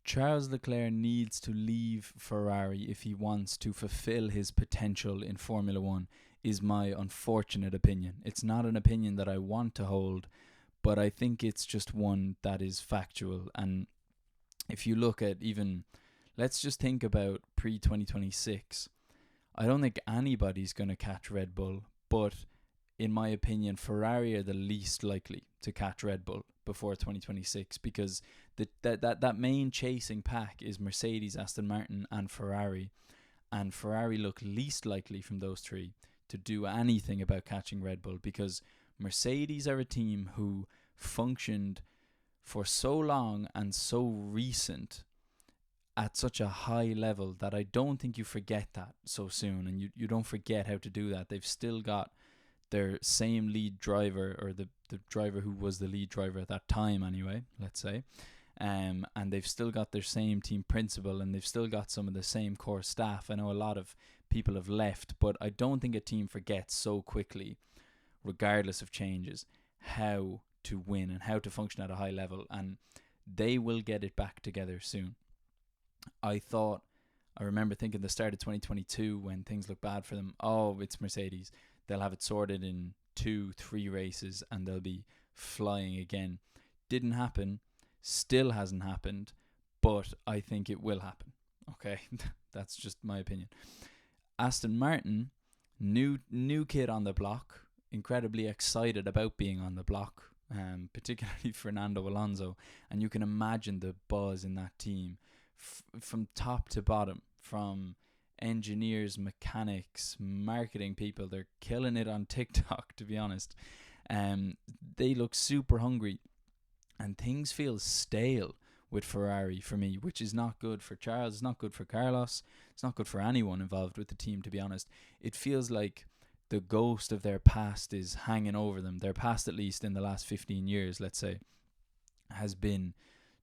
Charles Leclerc needs to leave Ferrari if he wants to fulfill his potential in Formula One, is my unfortunate opinion. It's not an opinion that I want to hold, but I think it's just one that is factual. And if you look at even, let's just think about pre 2026. I don't think anybody's going to catch Red Bull, but in my opinion, Ferrari are the least likely to catch Red Bull before 2026, because that main chasing pack is Mercedes, Aston Martin and Ferrari, and Ferrari look least likely from those three to do anything about catching Red Bull, because Mercedes are a team who functioned for so long and so recent at such a high level that I don't think you forget that so soon, and you don't forget how to do that. They've still got their same lead driver, or the driver who was the lead driver at that time anyway, let's say, and they've still got their same team principal, and they've still got some of the same core staff. I know a lot of people have left, but I don't think a team forgets so quickly, regardless of changes, how to win and how to function at a high level, and they will get it back together soon. I remember thinking the start of 2022 when things look bad for them, oh, it's Mercedes. They'll have it sorted in 2-3 races and they'll be flying again. Didn't happen, still hasn't happened, but I think it will happen. Okay, that's just my opinion. Aston Martin, new kid on the block, incredibly excited about being on the block, particularly Fernando Alonso, and you can imagine the buzz in that team from top to bottom, from engineers, mechanics, marketing people. They're killing it on TikTok, to be honest. They look super hungry, and things feel stale with Ferrari for me, which is not good for Charles. It's not good for Carlos. It's not good for anyone involved with the team, to be honest. It feels like the ghost of their past is hanging over them. Their past, at least in the last 15 years, let's say, has been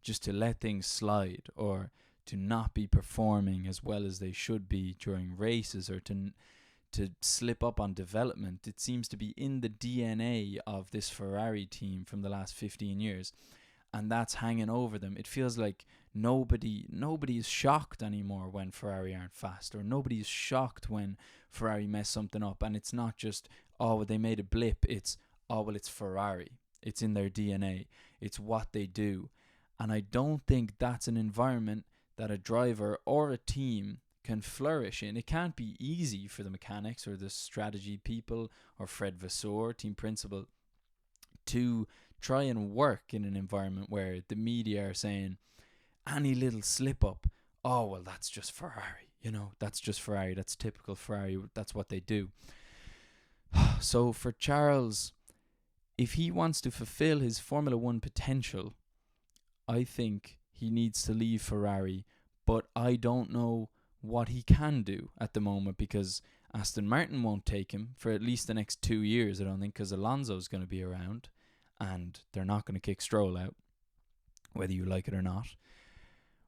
just to let things slide, or to not be performing as well as they should be during races, or to slip up on development. It seems to be in the DNA of this Ferrari team from the last 15 years, and that's hanging over them. It feels like nobody is shocked anymore when Ferrari aren't fast, or nobody is shocked when Ferrari mess something up. And it's not just, oh, well, they made a blip. It's, oh, well, it's Ferrari. It's in their DNA. It's what they do. And I don't think that's an environment that a driver or a team can flourish in. It can't be easy for the mechanics or the strategy people or Fred Vasseur, team principal, to try and work in an environment where the media are saying any little slip up, oh, well, that's just Ferrari. That's just Ferrari. That's typical Ferrari. That's what they do. So for Charles, if he wants to fulfill his Formula One potential, I think he needs to leave Ferrari, but I don't know what he can do at the moment, because Aston Martin won't take him for at least the next 2 years, I don't think, because Alonso's going to be around and they're not going to kick Stroll out, whether you like it or not.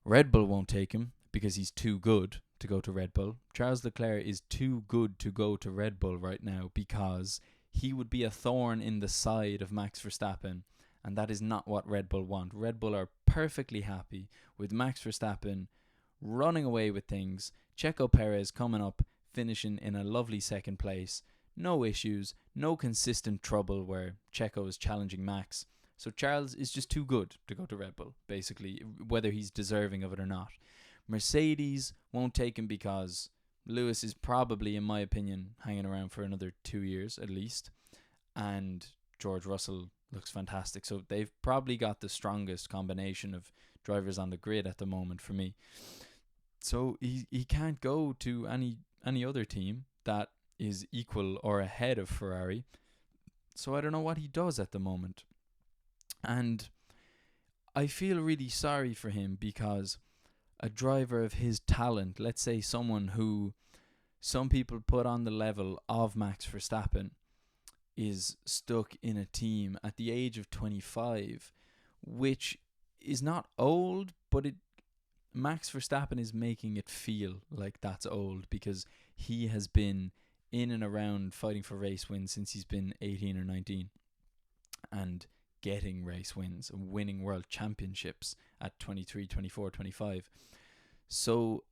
Red Bull won't take him because he's too good to go to Red Bull. Charles Leclerc is too good to go to Red Bull right now, because he would be a thorn in the side of Max Verstappen, and that is not what Red Bull want. Red Bull are perfectly happy with Max Verstappen running away with things. Checo Perez coming up, finishing in a lovely second place. No issues, no consistent trouble where Checo is challenging Max. So Charles is just too good to go to Red Bull, basically, whether he's deserving of it or not. Mercedes won't take him because Lewis is probably, in my opinion, hanging around for another 2 years at least. And George Russell looks fantastic. So they've probably got the strongest combination of drivers on the grid at the moment for me. So he can't go to any other team that is equal or ahead of Ferrari. So I don't know what he does at the moment. And I feel really sorry for him, because a driver of his talent, let's say someone who some people put on the level of Max Verstappen, is stuck in a team at the age of 25, which is not old, but Max Verstappen is making it feel like that's old, because he has been in and around fighting for race wins since he's been 18 or 19. And getting race wins and winning world championships at 23, 24, 25. So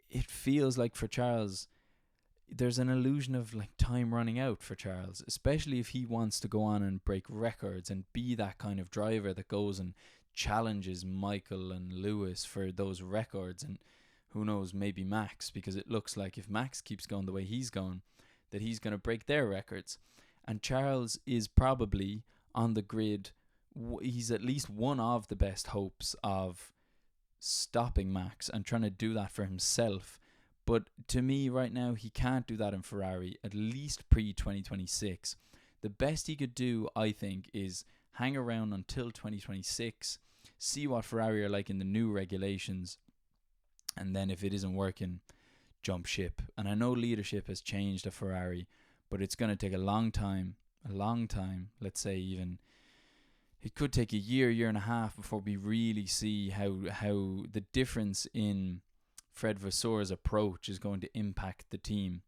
it feels like for Charles, there's an illusion of like time running out for Charles, especially if he wants to go on and break records and be that kind of driver that goes and challenges Michael and Lewis for those records, and who knows, maybe Max, because it looks like if Max keeps going the way he's going, that he's going to break their records. And Charles is probably on the grid, he's at least one of the best hopes of stopping Max and trying to do that for himself. But to me right now, he can't do that in Ferrari, at least pre-2026. The best he could do, I think, is hang around until 2026, see what Ferrari are like in the new regulations, and then if it isn't working, jump ship. And I know leadership has changed at Ferrari, but it's going to take a long time, let's say even, it could take a year and a half before we really see how the difference in Fred Vasseur's approach is going to impact the team.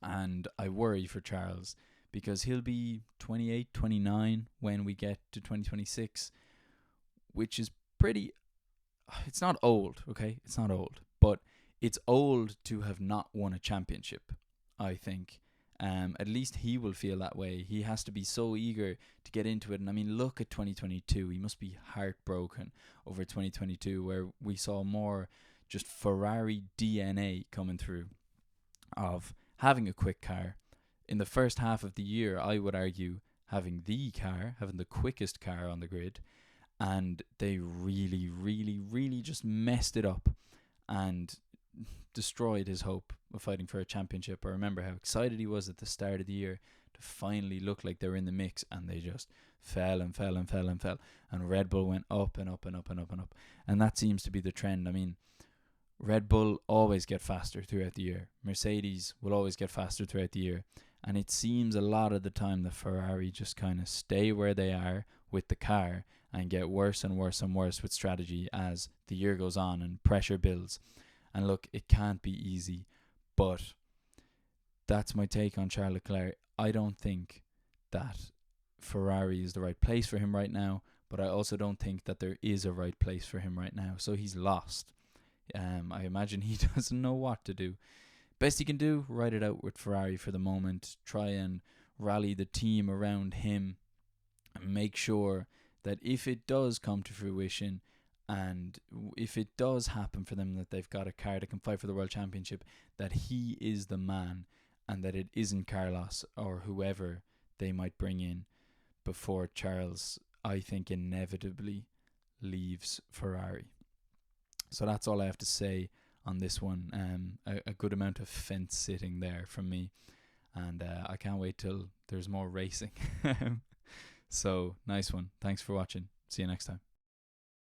And I worry for Charles, because he'll be 28, 29 when we get to 2026, which is pretty, it's not old, okay? It's not old, but it's old to have not won a championship, I think. At least he will feel that way. He has to be so eager to get into it. And I mean, look at 2022. He must be heartbroken over 2022, where we saw more just Ferrari DNA coming through of having a quick car. In the first half of the year, I would argue having the quickest car on the grid. And they really just messed it up and destroyed his hope of fighting for a championship. I remember how excited he was at the start of the year to finally look like they were in the mix, and they just fell. And Red Bull went up and up. And that seems to be the trend. I mean, Red Bull always get faster throughout the year. Mercedes will always get faster throughout the year. And it seems a lot of the time the Ferrari just kind of stay where they are with the car and get worse and worse with strategy as the year goes on and pressure builds. And look, it can't be easy, but that's my take on Charles Leclerc. I don't think that Ferrari is the right place for him right now, but I also don't think that there is a right place for him right now. So he's lost. I imagine he doesn't know what to do. Best he can do, ride it out with Ferrari for the moment. Try and rally the team around him and make sure that if it does come to fruition, and if it does happen for them that they've got a car that can fight for the World Championship, that he is the man and that it isn't Carlos or whoever they might bring in before Charles, I think, inevitably leaves Ferrari. So that's all I have to say on this one. A good amount of fence sitting there from me, and I can't wait till there's more racing. So nice one. Thanks for watching. See you next time.